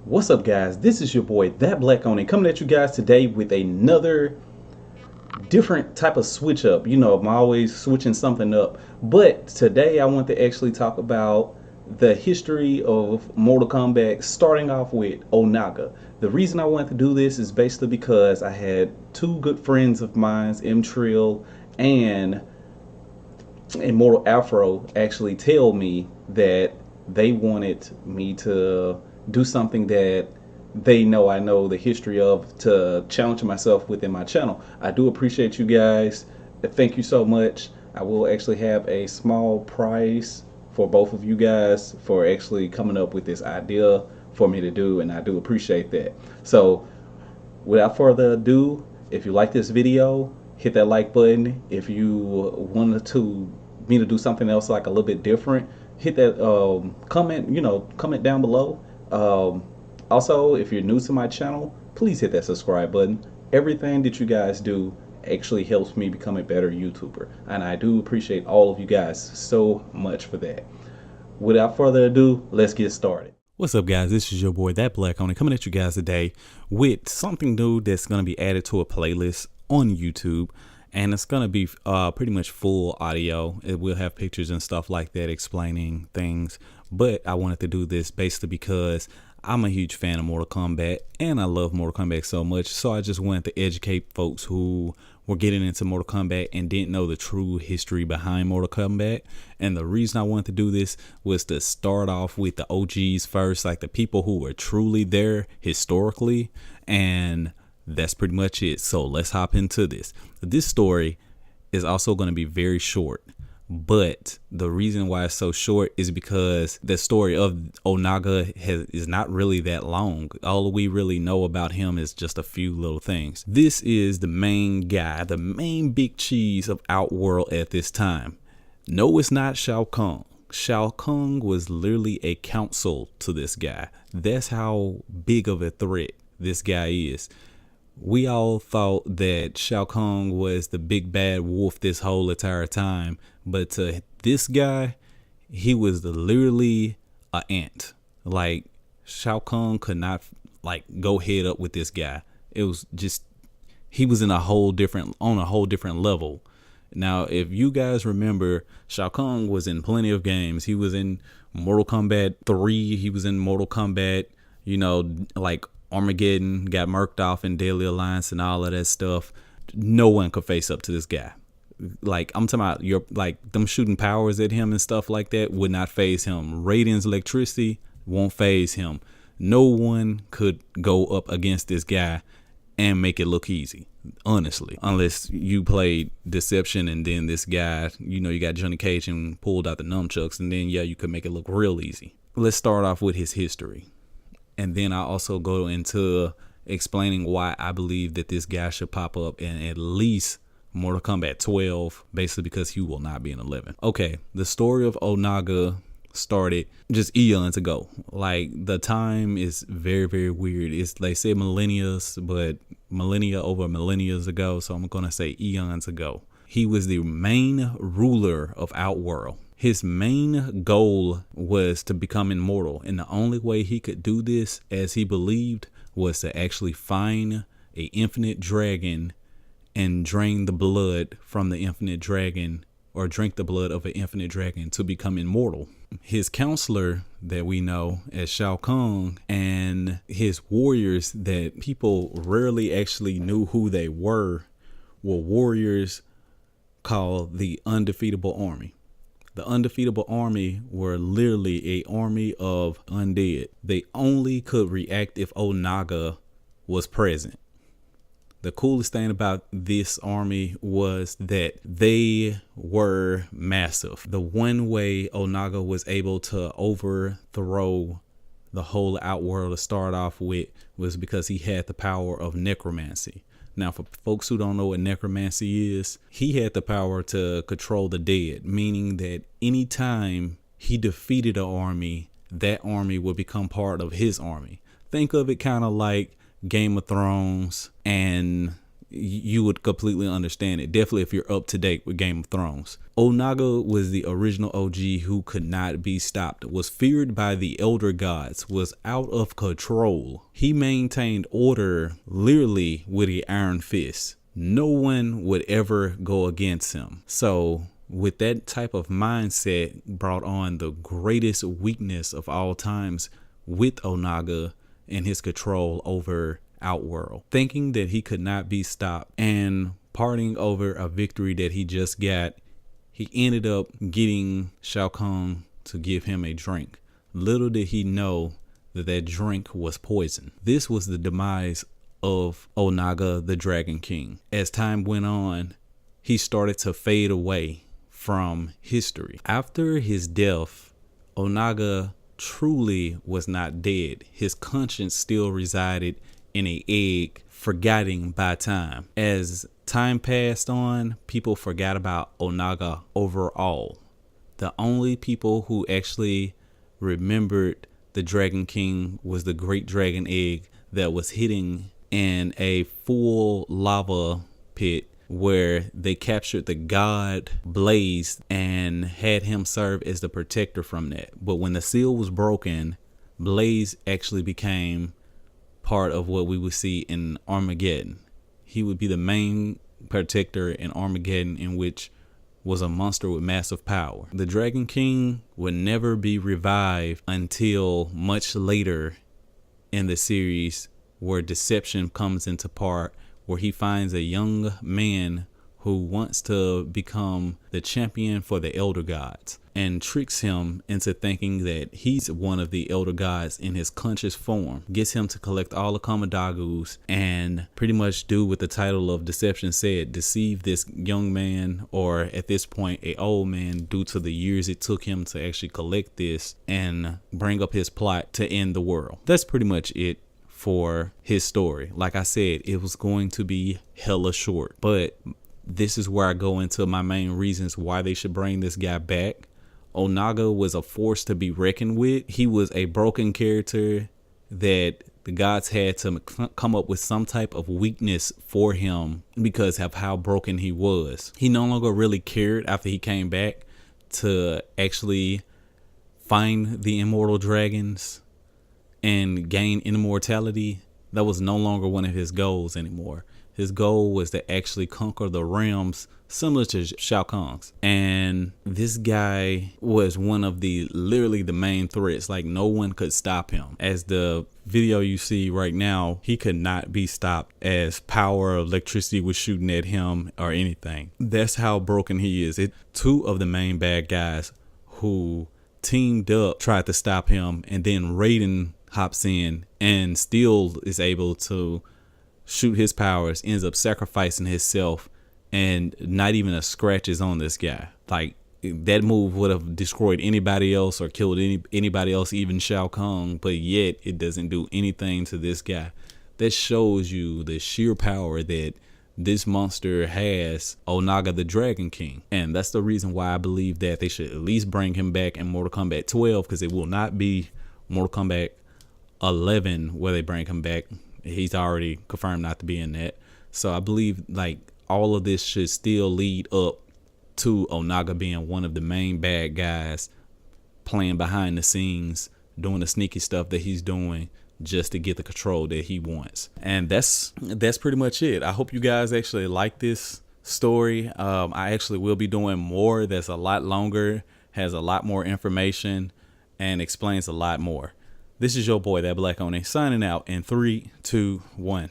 What's up, guys? This is your boy, That Black Oni, coming at you guys today with another different type of switch up. You know, I'm always switching something up, but today I want to actually talk about the history of Mortal Kombat, starting off with Onaga. The reason I wanted to do this is basically because I had two good friends of mine, M Trill and Immortal Afro, actually tell me that they wanted me to do something that they know I know the history of, to challenge myself within my channel. I do appreciate you guys. Thank you so much. I will actually have a small prize for both of you guys for actually coming up with this idea for me to do, and I do appreciate that. So without further ado, if you like this video, hit that like button. If you wanted to me to do something else like a little bit different, hit that comment, comment down below. Also, if you're new to my channel, please hit that subscribe button. Everything that you guys do actually helps me become a better YouTuber, and I do appreciate all of you guys so much for that. Without further ado, let's get started. What's up, guys? This is your boy, That Black Oni, coming at you guys today with something new that's going to be added to a playlist on YouTube, and it's going to be pretty much full audio. It will have pictures and stuff like that explaining things, but I wanted to do this basically because I'm a huge fan of Mortal Kombat and I love Mortal Kombat so much, so I just wanted to educate folks who were getting into Mortal Kombat and didn't know the true history behind Mortal Kombat. And the reason I wanted to do this was to start off with the OGs first, like the people who were truly there historically, and that's pretty much it. So let's hop into this. This story is also going to be very short, but the reason why it's so short is because the story of Onaga is not really that long. All we really know about him is just a few little things. This is the main guy, the main big cheese of Outworld at this time. No, it's not Shao Kahn. Shao Kahn was literally a counsel to this guy. That's how big of a threat this guy is. We all thought that Shao Kahn was the big bad wolf this whole entire time, but to this guy, he was literally an ant. Like, Shao Kahn could not go head up with this guy. It was just, he was on a whole different level. Now, if you guys remember, Shao Kahn was in plenty of games. He was in Mortal Kombat 3. He was in Mortal Kombat, like Armageddon, got murked off in Deadly Alliance and all of that stuff. No one could face up to this guy. Like, I'm talking about them shooting powers at him and stuff like that would not phase him. Radiant's electricity won't phase him. No one could go up against this guy and make it look easy, honestly, unless you played Deception and then this guy, you got Johnny Cage and pulled out the nunchucks, and then you could make it look real easy. Let's start off with his history. And then I also go into explaining why I believe that this guy should pop up in at least Mortal Kombat 12, basically because he will not be in 11. Okay, the story of Onaga started just eons ago. Like, the time is very, very weird. It's, they say millennia, but millennia over millennia ago, so I'm going to say eons ago. He was the main ruler of Outworld. His main goal was to become immortal, and the only way he could do this, as he believed, was to actually find an infinite dragon and drain the blood from the infinite dragon, or drink the blood of an infinite dragon to become immortal. His counselor that we know as Shao Kahn and his warriors that people rarely actually knew who they were warriors called the Undefeatable Army. The Undefeatable Army were literally an army of undead. They only could react if Onaga was present. The coolest thing about this army was that they were massive. The one way Onaga was able to overthrow the whole Outworld to start off with was because he had the power of necromancy. Now, for folks who don't know what necromancy is, he had the power to control the dead, meaning that anytime he defeated an army, that army would become part of his army. Think of it kind of like Game of Thrones and you would completely understand it. Definitely if you're up to date with Game of Thrones. Onaga was the original OG who could not be stopped, was feared by the elder gods, was out of control. He maintained order literally with an iron fist. No one would ever go against him. So with that type of mindset brought on the greatest weakness of all times with Onaga and his control over Outworld, thinking that he could not be stopped and partying over a victory that he just got. He ended up getting Shao Kahn to give him a drink. Little did he know that that drink was poison. This was the demise of Onaga the Dragon King. As time went on, he started to fade away from history. After his death, Onaga truly was not dead. His conscience still resided in a egg, forgetting by time. As time passed on, people forgot about Onaga overall. The only people who actually remembered the Dragon King was the great dragon egg that was hidden in a full lava pit where they captured the god Blaze and had him serve as the protector from that. But when the seal was broken, Blaze actually became part of what we would see in Armageddon. He would be the main protector in Armageddon, in which was a monster with massive power. The Dragon King would never be revived until much later in the series, where deception comes into part, where he finds a young man who wants to become the champion for the elder gods and tricks him into thinking that he's one of the elder gods in his conscious form, gets him to collect all the Kamadagus and pretty much do what the title of deception said, deceive this young man, or at this point a old man, due to the years it took him to actually collect this and bring up his plot to end the world. That's pretty much it for his story. Like I said, it was going to be hella short, but this is where I go into my main reasons why they should bring this guy back. Onaga was a force to be reckoned with. He was a broken character that the gods had to come up with some type of weakness for him because of how broken he was. He no longer really cared after he came back to actually find the immortal dragons and gain immortality. That was no longer one of his goals anymore. His goal was to actually conquer the realms similar to Shao Kahn's. And this guy was one of literally the main threats. Like, no one could stop him. As the video you see right now, he could not be stopped as power or electricity was shooting at him or anything. That's how broken he is. Two of the main bad guys who teamed up tried to stop him, and then Raiden hops in and still is able to shoot his powers, ends up sacrificing himself, and not even a scratch is on this guy. Like, that move would have destroyed anybody else or killed anybody else, even Shao Kahn, but yet it doesn't do anything to this guy. That shows you the sheer power that this monster has, Onaga the Dragon King. And that's the reason why I believe that they should at least bring him back in Mortal Kombat 12, because it will not be Mortal Kombat 11 where they bring him back. He's already confirmed not to be in that. So I believe like all of this should still lead up to Onaga being one of the main bad guys, playing behind the scenes, doing the sneaky stuff that he's doing just to get the control that he wants. And that's pretty much it. I hope you guys actually like this story. I actually will be doing more that's a lot longer, has a lot more information, and explains a lot more. This is your boy, That Black Oni, signing out in 3, 2, 1.